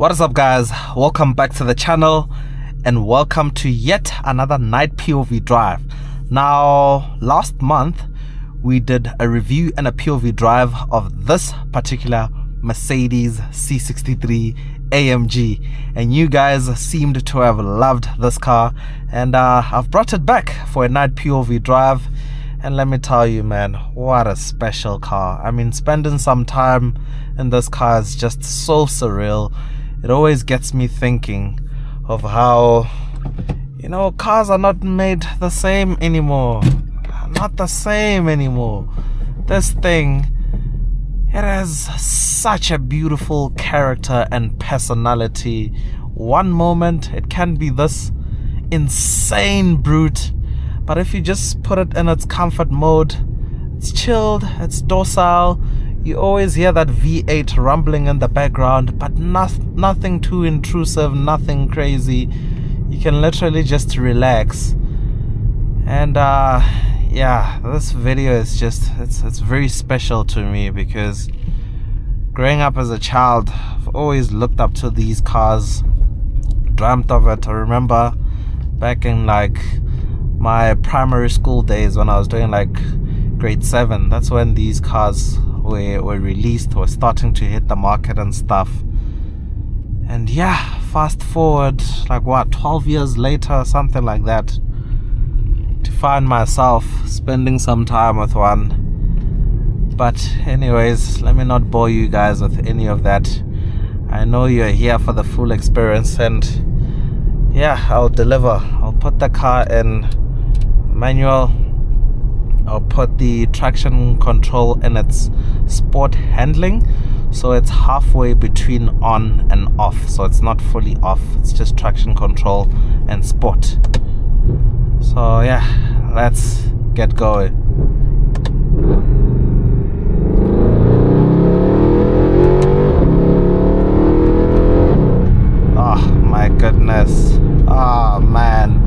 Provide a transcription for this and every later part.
What is up, guys? Welcome back to the channel and welcome to yet another night POV drive. Now, last month we did a review and a POV drive of this particular Mercedes C63 AMG, and you guys seemed to have loved this car, and I've brought it back for a night POV drive. And let me tell you, man, what a special car. I mean, spending some time in this car is just so surreal. It always gets me thinking of how, you know, cars are not made the same anymore. Not the same anymore. This thing, it has such a beautiful character and personality. One moment it can be this insane brute, but if you just put it in its comfort mode, it's chilled, it's docile. You always hear that V8 rumbling in the background, but nothing too intrusive, nothing crazy. You can literally just relax. And yeah, this video is just, it's very special to me because growing up as a child, I've always looked up to these cars, dreamt of it. I remember back in like my primary school days when I was doing like grade 7, that's when these cars were released, were starting to hit the market and stuff. And yeah, fast forward like what, 12 years later, something like that, to find myself spending some time with one. But anyways, let me not bore you guys with any of that. I know you're here for the full experience, and yeah, I'll deliver. I'll put the car in manual. I'll put the traction control in its sport handling, so it's halfway between on and off, so it's not fully off, it's just traction control and sport. So yeah, let's get going. Oh my goodness. Oh man.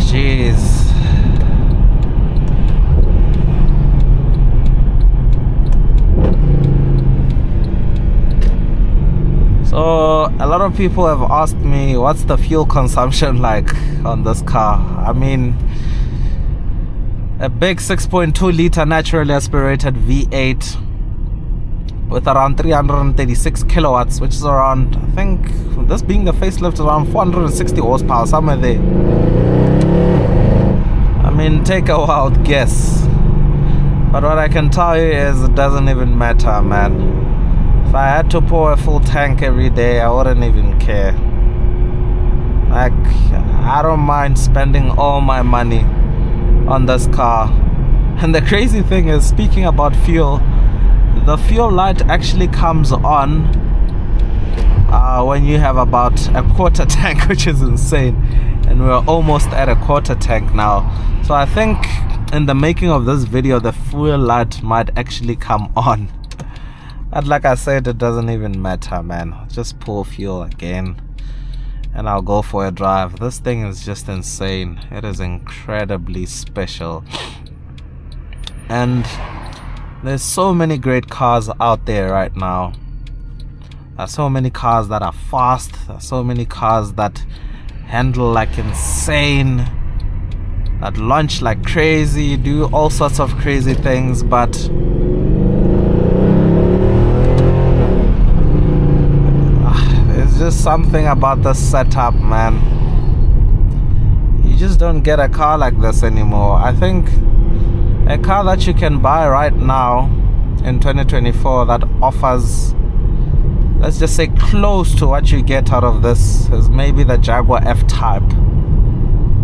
Jeez. So a lot of people have asked me, what's the fuel consumption like on this car? I mean, a big 6.2 liter naturally aspirated V8 with around 336 kilowatts, which is around, I think, this being the facelift, around 460 horsepower, somewhere there. I mean, take a wild guess, but what I can tell you is it doesn't even matter, man. If I had to pour a full tank every day, I wouldn't even care. Like, I don't mind spending all my money on this car. And the crazy thing is, speaking about fuel, the fuel light actually comes on when you have about a quarter tank, which is insane, and we're almost at a quarter tank now. So I think in the making of this video, the fuel light might actually come on. And like I said, it doesn't even matter, man. I'll just pour fuel again and I'll go for a drive. This thing is just insane. It is incredibly special. And there's so many great cars out there right now. There's so many cars that are fast. There's so many cars that handle like insane, that launch like crazy, do all sorts of crazy things, but there's just something about this setup, man. You just don't get a car like this anymore. I think a car that you can buy right now in 2024 that offers, let's just say, close to what you get out of this is maybe the Jaguar F-Type,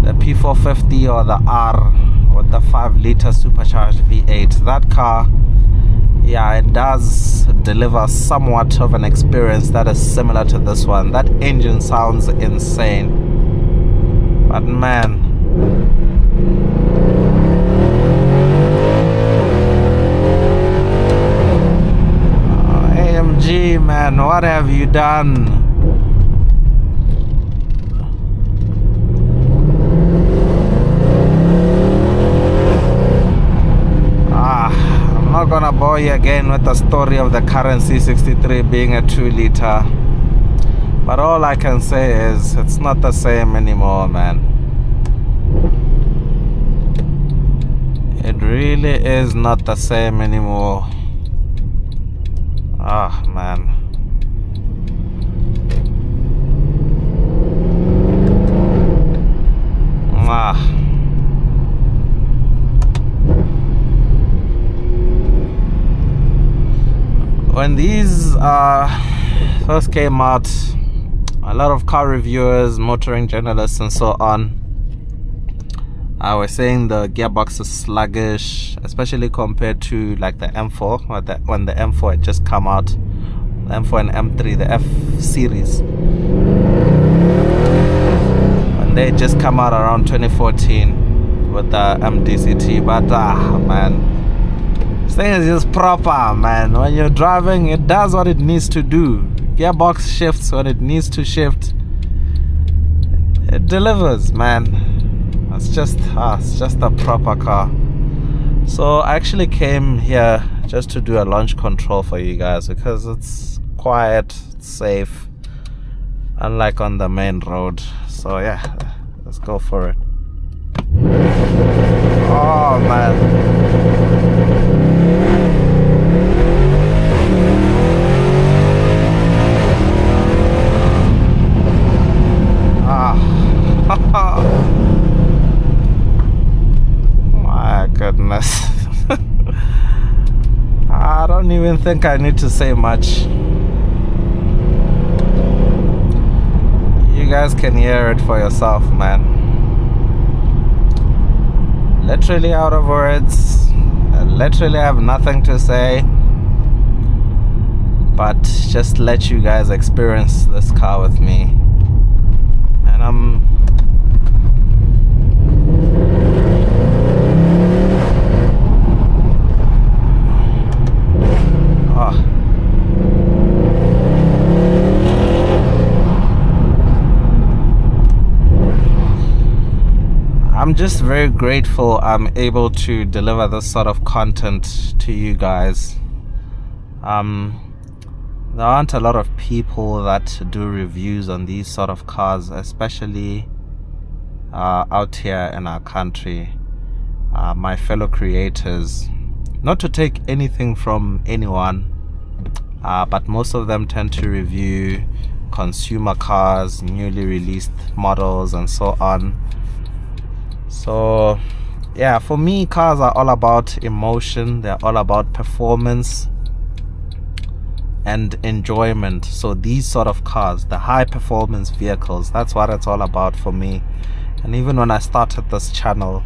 the P450 or the R with the 5-liter supercharged V8. That car, yeah, it does deliver somewhat of an experience that is similar to this one. That engine sounds insane, but man, man, what have you done? I'm not gonna bore you again with the story of the current C63 being a 2-liter, but all I can say is it's not the same anymore, man. It really is not the same anymore. Man. When these first came out, a lot of car reviewers, motoring journalists and so on, I was saying the gearbox is sluggish, especially compared to like the M4, when the M4 had just come out, the M4 and M3, the F series, when they just come out around 2014 with the MDCT. But man, this thing is just proper, man. When you're driving, it does what it needs to do. Gearbox shifts when it needs to shift. It delivers, man. It's just a proper car. So I actually came here just to do a launch control for you guys, because it's quiet, it's safe, unlike on the main road. So yeah, let's go for it. Oh man. My goodness. I don't even think I need to say much. You guys can hear it for yourself, man. Literally out of words. I literally have nothing to say, but just let you guys experience this car with me. And I'm just very grateful I'm able to deliver this sort of content to you guys. There aren't a lot of people that do reviews on these sort of cars, especially out here in our country. My fellow creators, not to take anything from anyone, but most of them tend to review consumer cars, newly released models and so on. So yeah, for me, cars are all about emotion. They're all about performance and enjoyment. So these sort of cars, the high performance vehicles, that's what it's all about for me. And even when I started this channel,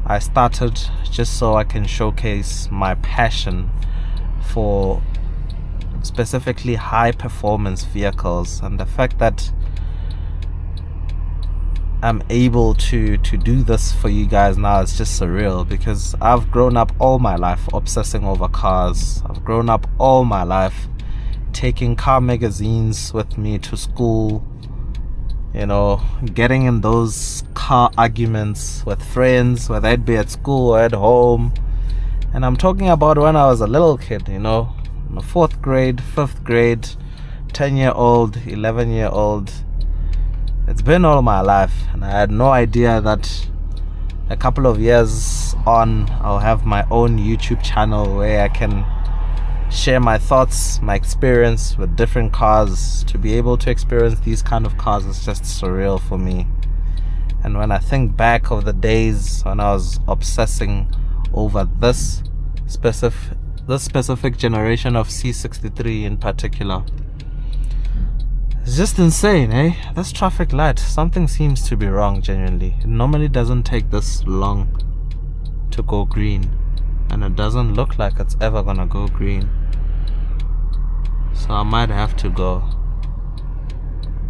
I started just so I can showcase my passion for specifically high performance vehicles, and the fact that I'm able to do this for you guys now is just surreal, because I've grown up all my life obsessing over cars. I've grown up all my life taking car magazines with me to school, you know, getting in those car arguments with friends, whether it be at school or at home. And I'm talking about when I was a little kid, you know, in the 4th grade, 5th grade, 10-year-old, 11-year-old. It's been all my life, and I had no idea that a couple of years on I'll have my own YouTube channel where I can share my thoughts, my experience with different cars. To be able to experience these kind of cars is just surreal for me. And when I think back of the days when I was obsessing over this specific generation of C63 in particular, it's just insane, eh? This traffic light, something seems to be wrong genuinely. It normally doesn't take this long to go green, and it doesn't look like it's ever gonna go green. So I might have to go.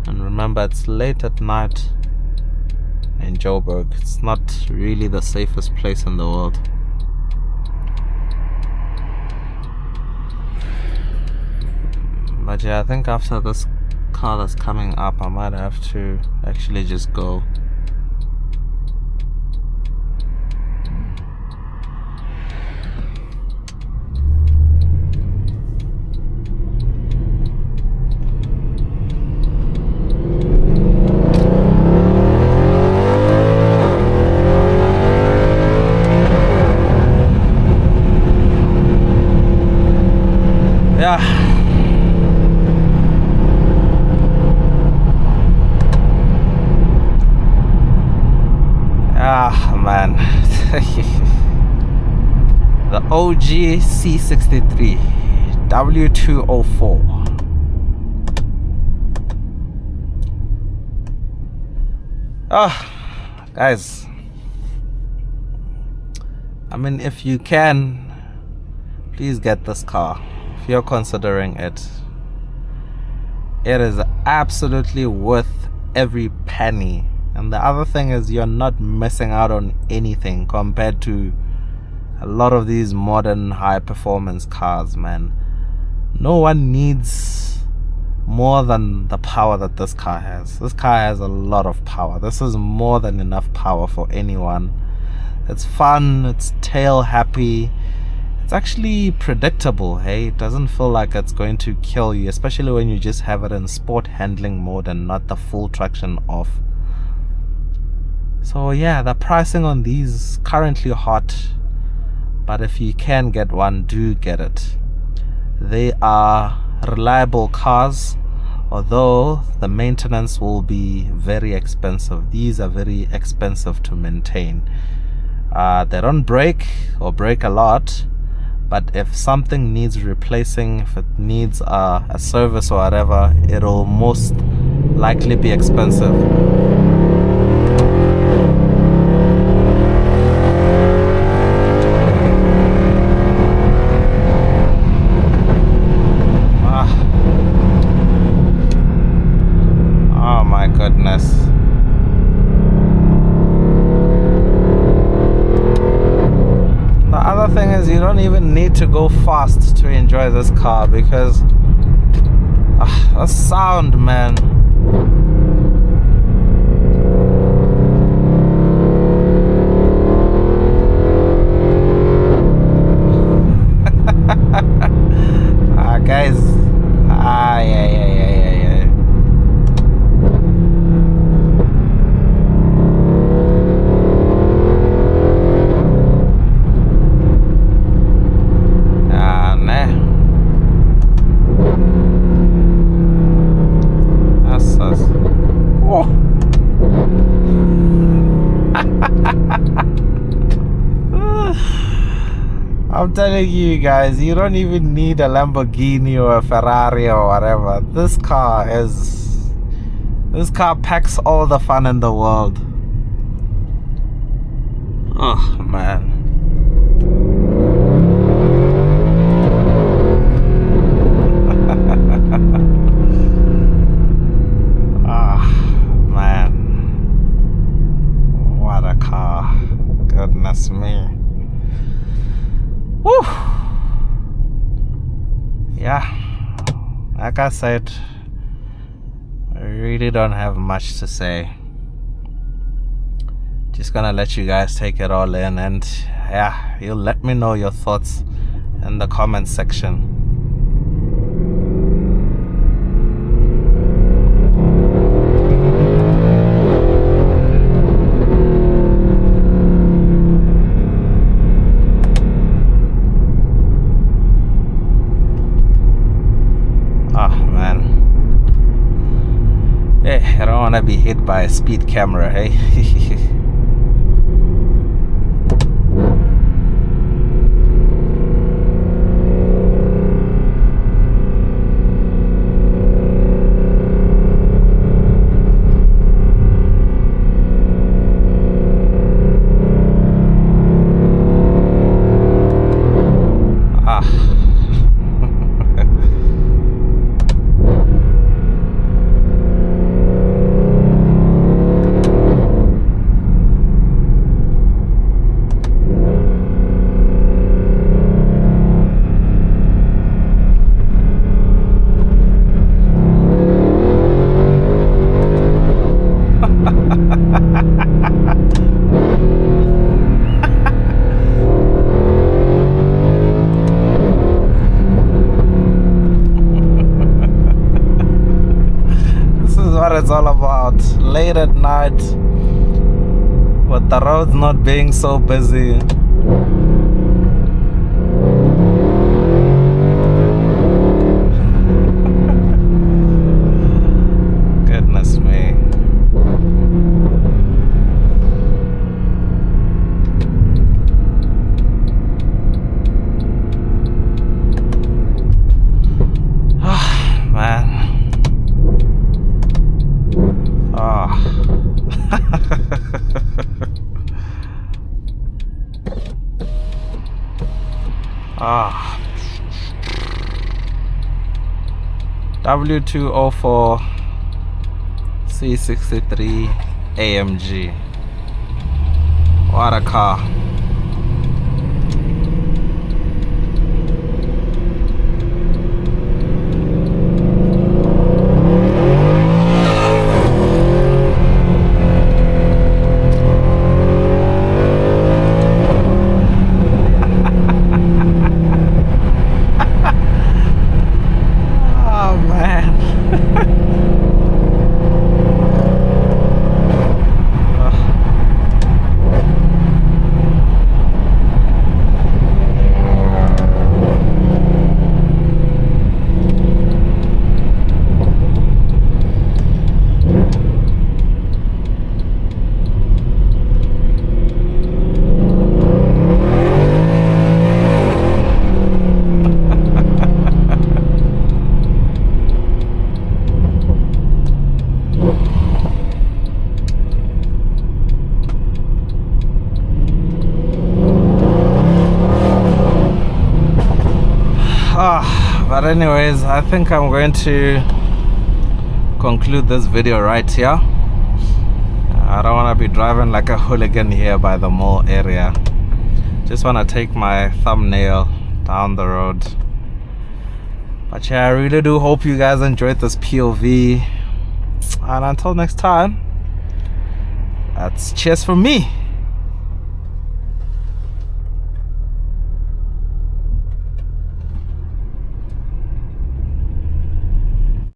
And remember, it's late at night in Joburg. It's not really the safest place in the world. But But yeah, I think after this car that's coming up, I might have to actually just go. Yeah. Ah, man. The OG C63 W204. Ah, guys, I mean, if you can, please get this car. If you're considering it, it is absolutely worth every penny. And the other thing is, you're not missing out on anything compared to a lot of these modern high performance cars, man. No one needs more than the power that this car has. This car has a lot of power. This is more than enough power for anyone. It's fun, it's tail happy. It's actually predictable, hey? It doesn't feel like it's going to kill you, especially when you just have it in sport handling mode and not the full traction off. So yeah, the pricing on these is currently hot, but if you can get one, do get it. They are reliable cars, although the maintenance will be very expensive. These are very expensive to maintain. They don't break or break a lot, but if something needs replacing, if it needs a service or whatever, it'll most likely be expensive. Oh my goodness. The other thing is, you don't even need to go fast to enjoy this car, because the sound, man. Guys, yeah. I'm telling you guys, you don't even need a Lamborghini or a Ferrari or whatever. This car packs all the fun in the world. Oh man. Man, what a car. Goodness me. Woo. Yeah, like I said, I really don't have much to say. Just gonna let you guys take it all in, and yeah, you'll let me know your thoughts in the comment section. I don't want to be hit by a speed camera, hey? what it's all about. Late at night, with the roads not being so busy. Goodness me. Man. W204 C63 AMG. What a car. But anyways, I think I'm going to conclude this video right here. I don't want to be driving like a hooligan here by the mall area. Just want to take my thumbnail down the road. But yeah, I really do hope you guys enjoyed this POV. And until next time, that's cheers from me.